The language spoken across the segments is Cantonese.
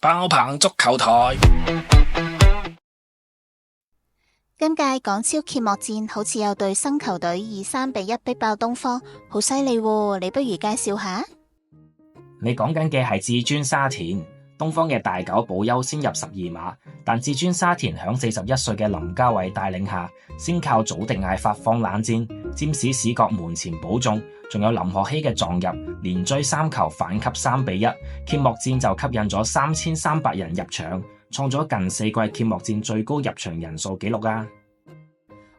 爆棚足球台。今屆港超揭幕戰好似有隊新球隊以3-1逼爆東方，好犀利喎！你不如介紹下？你講緊嘅係至尊沙田，東方嘅大狗保優先入12碼，但至尊沙田響41歲嘅林家偉帶領下，先靠祖迪艾發放冷箭，占士史角門前保中，仲有林學熙嘅撞入，連追3球反給3-1，揭幕戰就吸引咗3300人入場，創咗近4季揭幕戰最高入場人數紀錄啊！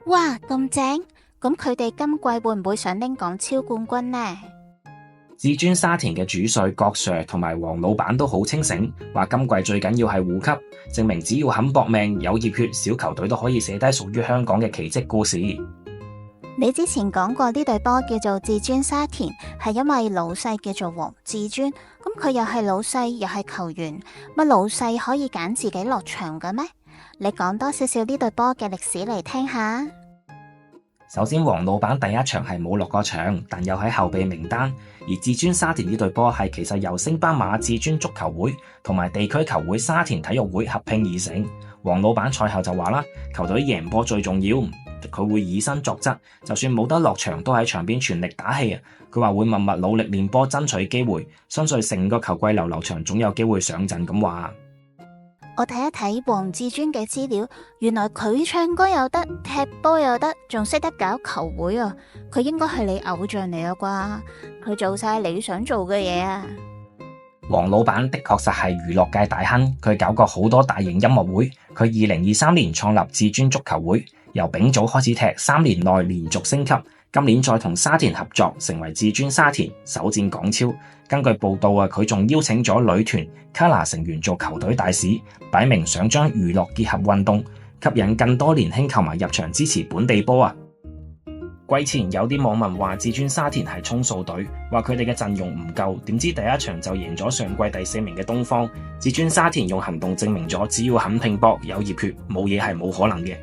哇，咁正！咁佢哋今季會唔會想拎港超冠軍呢？至尊沙田嘅主帥郭 Sir 同埋黃老闆都好清醒，話今季最緊要係護級，證明只要肯搏命、有熱血，小球隊都可以寫低屬於香港嘅奇蹟故事。你之前講過呢隊波叫做至尊沙田，係因為老細叫做黃至尊，咁佢又係老細又係球員，乜老細可以揀自己落場嘅咩？你講多少少呢隊波嘅歷史嚟聽下。首先，黃老闆第一場係冇落過場，但又喺後備名單。而至尊沙田呢隊波係其實由星斑馬至尊足球會同埋地區球會沙田體育會合拼而成。黃老闆賽後就話啦，球隊贏波最重要，佢會以身作則，就算冇得落場都喺場邊全力打氣。佢話會默默努力練波，爭取機會，相信成個球季流場總有機會上陣咁話。我睇一睇黃至尊嘅資料，原來佢唱歌又得，踢波又得，仲識得搞球會啊！佢應該係你偶像嚟啊啩？佢做晒你想做嘅嘢啊！黃老闆的確實係娛樂界大亨，佢搞過好多大型音樂會。佢2023年創立至尊足球會，由丙組開始踢，3年內連續升級。今年再同沙田合作，成為至尊沙田，首戰港超。根據報道佢仲邀請咗女團 Kala 成員做球隊大使，擺明想將娛樂結合運動，吸引更多年輕球迷入場支持本地波啊！季前有啲網民話至尊沙田係充數隊，話佢哋嘅陣容唔夠，點知第一場就贏咗上季第4名嘅東方。至尊沙田用行動證明咗，只要肯拼搏、有熱血，冇嘢係冇可能嘅。